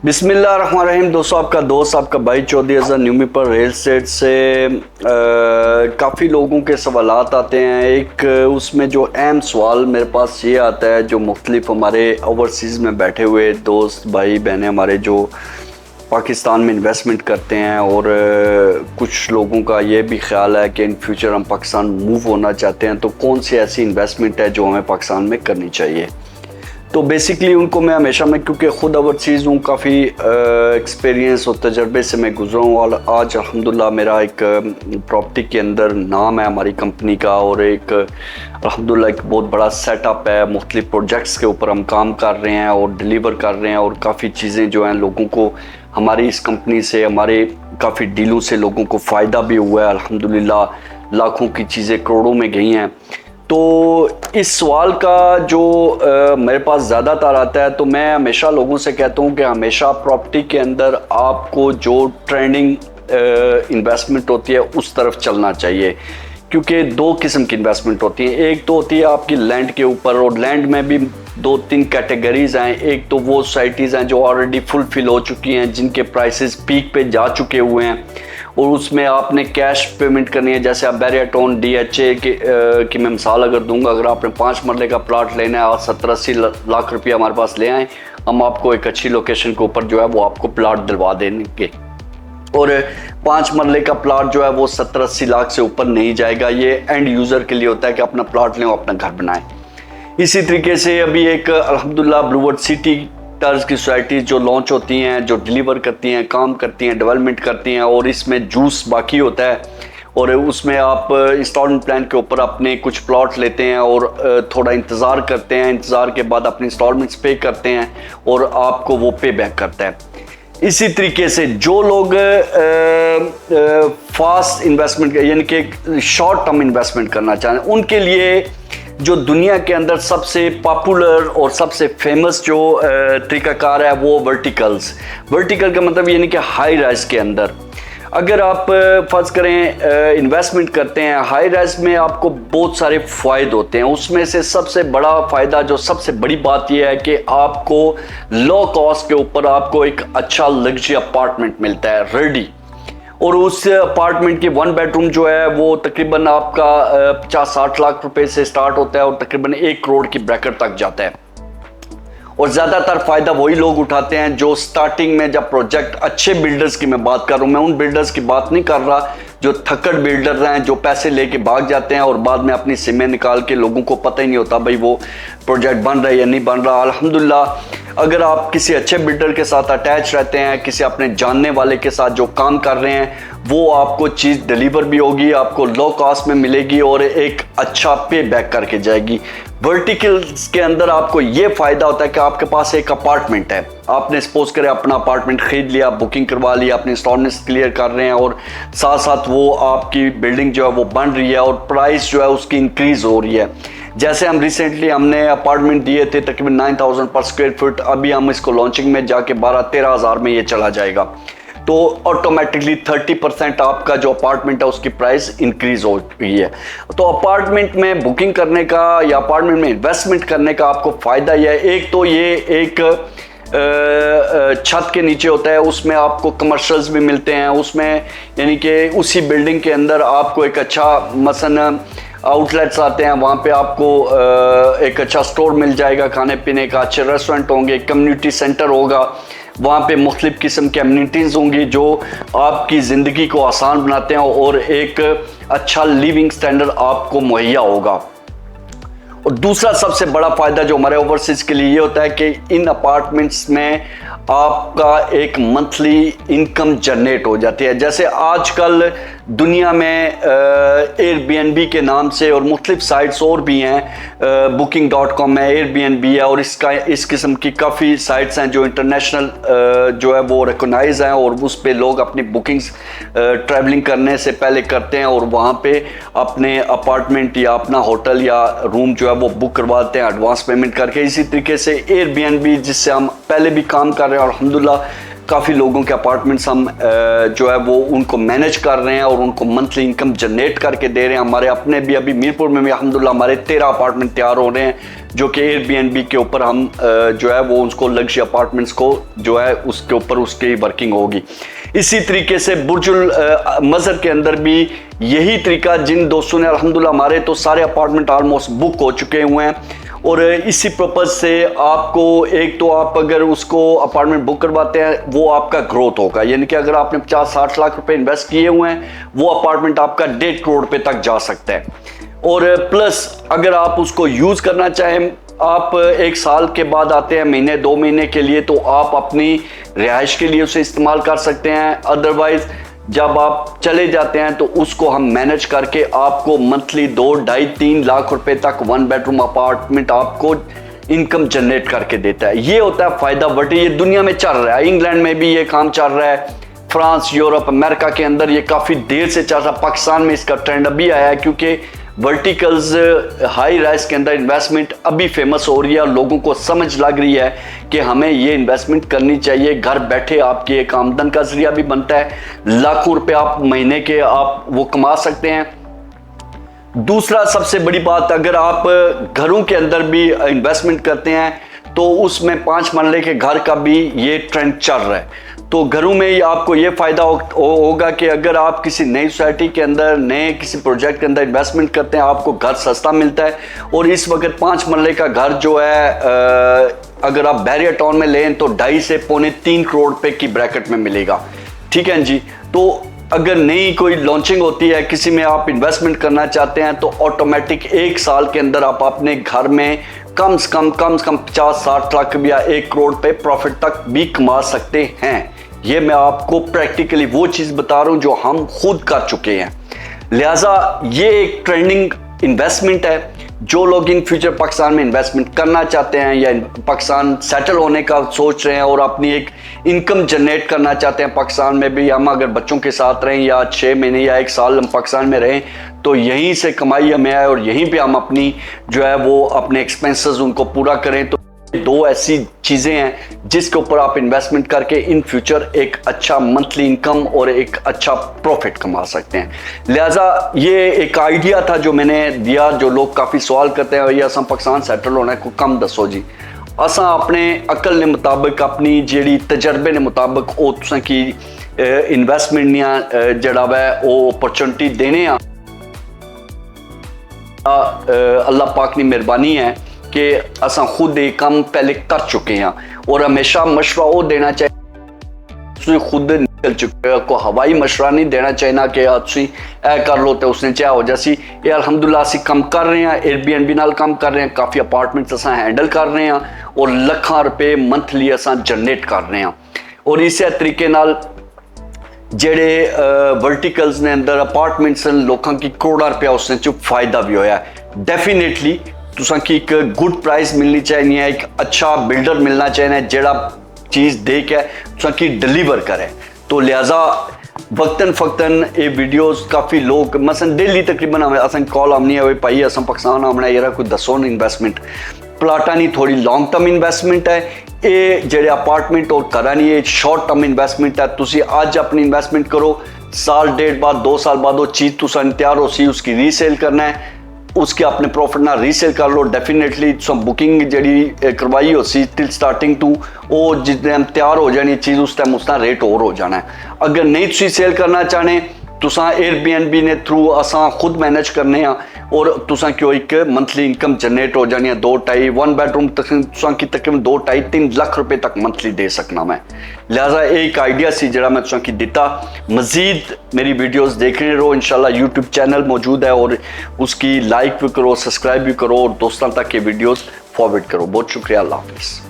बिस्मिल्लाहिर्रहमानिर्रहीम। दोस्तों, आपका दोस्त आपका भाई चौधरी अज़हर न्यूमी पर रियल एस्टेट से काफ़ी लोगों के सवालात आते हैं। एक उसमें जो अहम सवाल मेरे पास ये आता है, जो मुख्तलिफ हमारे ओवरसीज़ में बैठे हुए दोस्त भाई बहनें हमारे जो पाकिस्तान में इन्वेस्टमेंट करते हैं, और कुछ लोगों का ये भी ख्याल है कि इन फ्यूचर हम पाकिस्तान मूव होना चाहते हैं, तो कौन सी ऐसी इन्वेस्टमेंट है जो हमें पाकिस्तान में करनी चाहिए। तो बेसिकली उनको मैं हमेशा, मैं क्योंकि ख़ुद ओवरसीज़ हूँ, काफ़ी एक्सपीरियंस और तजर्बे से मैं गुज़रा हूँ, और आज अल्हम्दुलिल्लाह मेरा एक प्रॉपर्टी के अंदर नाम है हमारी कंपनी का, और एक अल्हम्दुलिल्लाह एक बहुत बड़ा सेटअप है। मुख्तलिफ प्रोजेक्ट्स के ऊपर हम काम कर रहे हैं और डिलीवर कर रहे हैं, और काफ़ी चीज़ें जो हैं लोगों को हमारी इस कंपनी से, हमारे काफ़ी डीलों से लोगों को फ़ायदा भी हुआ है। अल्हम्दुलिल्लाह लाखों की चीज़ें करोड़ों में गई हैं। तो इस सवाल का जो मेरे पास ज़्यादातर आता है, तो मैं हमेशा लोगों से कहता हूँ कि हमेशा प्रॉपर्टी के अंदर आपको जो ट्रेंडिंग इन्वेस्टमेंट होती है उस तरफ चलना चाहिए, क्योंकि दो किस्म की इन्वेस्टमेंट होती है। एक तो होती है आपकी लैंड के ऊपर, और लैंड में भी दो तीन कैटेगरीज हैं। एक तो वो सोसाइटीज़ हैं जो ऑलरेडी फुलफिल हो चुकी हैं, जिनके प्राइसेस पीक पे जा चुके हुए हैं, और उसमें आपने कैश पेमेंट करनी है। जैसे आप बैरियर टाउन DHA की मैं मिसाल अगर दूंगा, अगर आपने 5 मरले का प्लाट लेना है और 70-80 लाख रुपया हमारे पास ले आए, हम आपको एक अच्छी लोकेशन के ऊपर जो है वो आपको प्लाट दिलवा देंगे, और 5 मरले का प्लाट जो है वो 70-80 लाख से ऊपर नहीं जाएगा। ये एंड यूज़र के लिए होता है कि अपना प्लाट लें और अपना घर बनाएं। इसी तरीके से अभी एक अल्हम्दुलिल्लाह ब्लूवर्ड सिटी तर्ज की सोसाइटीज़ जो लॉन्च होती हैं, जो डिलीवर करती हैं, काम करती हैं, डेवलपमेंट करती हैं, और इसमें जूस बाकी होता है, और उसमें आप इंस्टॉलमेंट प्लान के ऊपर अपने कुछ प्लॉट लेते हैं और थोड़ा इंतज़ार करते हैं। इंतज़ार के बाद अपनी इंस्टॉलमेंट्स पे करते हैं और आपको वो पे बैक करता है। इसी तरीके से जो लोग फास्ट इन्वेस्टमेंट यानी कि शॉर्ट टर्म इन्वेस्टमेंट करना चाहें, उनके लिए जो दुनिया के अंदर सबसे पॉपुलर और सबसे फेमस जो तरीक़ाकार है वो वर्टिकल का मतलब यानी कि हाई राइज के अंदर अगर आप फर्ज करें इन्वेस्टमेंट करते हैं, हाई राइज में आपको बहुत सारे फ़ायदे होते हैं। उसमें से सबसे बड़ा फ़ायदा, जो सबसे बड़ी बात यह है कि आपको लो कॉस्ट के ऊपर आपको एक अच्छा लग्जरी अपार्टमेंट मिलता है रेडी, और उस अपार्टमेंट की 1 बेडरूम जो है वो तकरीबन आपका 50-60 लाख रुपए से स्टार्ट होता है और तकरीबन 1 करोड़ की ब्रैकेट तक जाता है। और ज़्यादातर फ़ायदा वही लोग उठाते हैं जो स्टार्टिंग में, जब प्रोजेक्ट अच्छे बिल्डर्स की मैं बात कर रहा हूँ, मैं उन बिल्डर्स की बात नहीं कर रहा जो थक्कड़ बिल्डर हैं, जो पैसे लेके भाग जाते हैं और बाद में अपनी सिमें निकाल के लोगों को पता ही नहीं होता भाई वो प्रोजेक्ट बन रहा है या नहीं बन रहा। अल्हम्दुलिल्लाह अगर आप किसी अच्छे बिल्डर के साथ अटैच रहते हैं, किसी अपने जानने वाले के साथ जो काम कर रहे हैं, वो आपको चीज़ डिलीवर भी होगी, आपको लो कॉस्ट में मिलेगी और एक अच्छा पे बैक करके जाएगी। वर्टिकल्स के अंदर आपको ये फ़ायदा होता है कि आपके पास एक अपार्टमेंट है, आपने सपोज करें अपना अपार्टमेंट ख़रीद लिया, बुकिंग करवा लिया, अपनी इंस्टॉलमेंट्स क्लियर कर रहे हैं, और साथ साथ वो आपकी बिल्डिंग जो है वो बन रही है और प्राइस जो है उसकी इंक्रीज़ हो रही है। जैसे हम रिसेंटली हमने अपार्टमेंट दिए थे तकरीबन 9,000 पर स्क्वायर फुट, अभी हम इसको लॉन्चिंग में जाके 12-13 हज़ार में ये चला जाएगा, तो ऑटोमेटिकली 30% आपका जो अपार्टमेंट है उसकी प्राइस इंक्रीज हो गई है। तो अपार्टमेंट में बुकिंग करने का या अपार्टमेंट में इन्वेस्टमेंट करने का आपको फ़ायदा यह है, एक तो ये एक छत के नीचे होता है, उसमें आपको कमर्शियल्स भी मिलते हैं, उसमें यानी कि उसी बिल्डिंग के अंदर आपको एक अच्छा मसलन आउटलेट्स आते हैं, वहाँ पे आपको एक अच्छा स्टोर मिल जाएगा खाने पीने का, अच्छे रेस्टोरेंट होंगे, कम्युनिटी सेंटर होगा, वहाँ पे मुख्तलिफ़ किस्म की एमिनिटीज़ होंगी जो आपकी ज़िंदगी को आसान बनाते हैं और एक अच्छा लिविंग स्टैंडर्ड आपको मुहैया होगा। और दूसरा सबसे बड़ा फ़ायदा जो हमारे ओवरसीज़ के लिए ये होता है कि इन अपार्टमेंट्स में आपका एक मंथली इनकम जनरेट हो जाती है। जैसे आजकल दुनिया में एयरबीएनबी के नाम से और मुख्तलिफ साइट्स और भी हैं, booking.com है, एयरबीएनबी है, और इस किस्म की काफ़ी साइट्स हैं जो इंटरनेशनल जो है वो रिकॉग्नाइज हैं, और उस पे लोग अपनी बुकिंग्स ट्रैवलिंग करने से पहले करते हैं और वहाँ पे अपने अपार्टमेंट या अपना होटल या रूम जो है वो बुक करवाते हैं एडवांस पेमेंट करके। इसी तरीके से एयरबीएनबी, जिससे हम पहले भी काम कर रहे हैं और अल्हम्दुलिल्लाह काफ़ी लोगों के अपार्टमेंट्स हम जो है वो उनको मैनेज कर रहे हैं और उनको मंथली इनकम जनरेट करके दे रहे हैं। हमारे अपने भी अभी मीरपुर में भी अल्हम्दुलिल्लाह हमारे 13 अपार्टमेंट तैयार हो रहे हैं, जो कि एयरबीएनबी के ऊपर हम जो है वो उसको लग्जरी अपार्टमेंट्स को जो है उसके ऊपर उसकी वर्किंग होगी। इसी तरीके से बुर्जुल मज़र के अंदर भी यही तरीका, जिन दोस्तों ने अल्हम्दुलिल्लाह हमारे तो सारे अपार्टमेंट ऑलमोस्ट बुक हो चुके हुए हैं, और इसी पर्पज़ से आपको एक तो आप अगर उसको अपार्टमेंट बुक करवाते हैं वो आपका ग्रोथ होगा, यानी कि अगर आपने 50-60 लाख रुपए इन्वेस्ट किए हुए हैं वो अपार्टमेंट आपका 1.5 करोड़ रुपए तक जा सकता है। और प्लस अगर आप उसको यूज़ करना चाहें, आप 1 साल के बाद आते हैं महीने 2 महीने के लिए, तो आप अपनी रिहाइश के लिए उसे इस्तेमाल कर सकते हैं। अदरवाइज़ जब आप चले जाते हैं तो उसको हम मैनेज करके आपको मंथली 2-2.5-3 लाख रुपए तक 1 बेडरूम अपार्टमेंट आपको इनकम जनरेट करके देता है। ये होता है फ़ायदा, बट ये दुनिया में चल रहा है, इंग्लैंड में भी ये काम चल रहा है, फ्रांस, यूरोप, अमेरिका के अंदर ये काफ़ी देर से चल रहा है। पाकिस्तान में इसका ट्रेंड अभी आया है क्योंकि वर्टिकल्स हाई राइज के अंदर इन्वेस्टमेंट अभी फेमस हो रही है और लोगों को समझ लग रही है कि हमें ये इन्वेस्टमेंट करनी चाहिए। घर बैठे आपकी एक आमदन का जरिया भी बनता है, लाखों रुपए आप महीने के आप वो कमा सकते हैं। दूसरा सबसे बड़ी बात, अगर आप घरों के अंदर भी इन्वेस्टमेंट करते हैं तो उसमें 5 मरले के घर का भी ये ट्रेंड चल रहा है। तो घरों में आपको ये फ़ायदा होगा कि अगर आप किसी नई सोसाइटी के अंदर नए किसी प्रोजेक्ट के अंदर इन्वेस्टमेंट करते हैं, आपको घर सस्ता मिलता है। और इस वक्त 5 मरले का घर जो है अगर आप बैरियर टाउन में लें तो 2.5 से 2.25-3 करोड़ रुपए की ब्रैकेट में मिलेगा। ठीक है जी। तो अगर नई कोई लॉन्चिंग होती है, किसी में आप इन्वेस्टमेंट करना चाहते हैं, तो ऑटोमेटिक 1 साल के अंदर आप अपने घर में कम से कम 50-60 लाख या 1 करोड़ पे प्रॉफिट तक भी कमा सकते हैं। ये मैं आपको प्रैक्टिकली वो चीज़ बता रहा हूँ जो हम खुद कर चुके हैं। लिहाजा ये एक ट्रेंडिंग इन्वेस्टमेंट है। जो लोग इन फ्यूचर पाकिस्तान में इन्वेस्टमेंट करना चाहते हैं या पाकिस्तान सेटल होने का सोच रहे हैं और अपनी एक इनकम जनरेट करना चाहते हैं पाकिस्तान में भी, हम अगर बच्चों के साथ रहें या 6 महीने या 1 साल हम पाकिस्तान में रहें, तो यहीं से कमाई हमें आए और यहीं पे हम अपनी जो है वो अपने एक्सपेंसेस उनको पूरा करें। तो 2 ऐसी चीज़ें हैं जिसके ऊपर आप इन्वेस्टमेंट करके इन फ्यूचर एक अच्छा मंथली इनकम और एक अच्छा प्रॉफिट कमा सकते हैं। लिहाजा ये एक आइडिया था जो मैंने दिया। जो लोग काफ़ी सवाल करते हैं भैया असां पाकिस्तान सैटल होना है, को कम दसो जी। असां अपने अकल ने मुताबिक, अपनी जेड़ी तजर्बे ने मुताबिक वो तुसां की इन्वेस्टमेंट या जड़ा वै वो अपॉर्चुनिटी देने आ। अल्लाह पाक की मेहरबानी है कि असां खुद ये काम पहले कर चुके हैं और हमेशा मशवरा वो देना चाहिए खुद निकल चुके हो, को हवाई मशवरा नहीं देना चाहिए ना कि तुसी ऐ कर लो तो उसने चाह हो जासी। ये अल्हम्दुलिल्लाह असी कम कर रहे हैं, एयरबीएनबी नाल काम कर रहे हैं, काफ़ी अपार्टमेंट्स असां हैंडल कर रहे हैं और लाखां रुपए मंथली असां जनरेट कर रहे हैं। और इस तरीके नाल जेड़े वर्टिकल्स ने अंदर अपार्टमेंट्स लोगों की करोड़ा रुपया उसने चो फायदा भी होया। डेफिनेटली तुसां की एक गुड प्राइस मिलनी चाहिए, एक अच्छा बिल्डर मिलना चाहिए जेड़ा चीज़ दे के तुसां की डिलीवर करे। तो लिहाजा वक्तन फ़क्तन ये वीडियोस काफ़ी लोग मसलन डेली तकरीबन हमें असन कॉल आमनी है भाई असां पाकिस्तान आमना यार कोई दसो न इन्वेस्टमेंट प्लाटा नहीं, थोड़ी लॉन्ग टर्म इन्वेस्टमेंट है ये जेड़े अपार्टमेंट और करा नहीं, ये शॉर्ट टर्म इन्वेस्टमेंट है। तुसी आज अपनी इन्वेस्टमेंट करो, साल 1.5 बाद 2 साल बाद वो चीज़ तुसा तैयार हो सी उसकी रीसेल करना है, उसके अपने प्रॉफिट ना रीसेल कर लो। डेफिनेटली तुम बुकिंग जड़ी करवाई हो सी टिल स्टार्टिंग टू वो जिस टाइम तैयार हो जानी चीज़ उस टाइम उसका रेट और हो जाना है। अगर नहीं तुसी सेल करना चाहने तुसा एयरबीएनबी ने थ्रू असां खुद मैनेज करने और तुसा क्यों एक मंथली इनकम जनरेट हो जानी है। 2-2.5 1 बेडरूम तुसा की तकरीबन 2-2.5-3 लाख रुपए तक मंथली दे सकना मैं। लिहाजा एक आइडिया सी जरा मैं तुसा की दिता। मजीद मेरी वीडियोस देखने रहो, इंशाल्लाह यूट्यूब चैनल मौजूद है और उसकी लाइक भी करो, सब्सक्राइब भी करो और दोस्तों तक ये वीडियोस फॉरवर्ड करो। बहुत शुक्रिया, अल्लाह हाफिज़।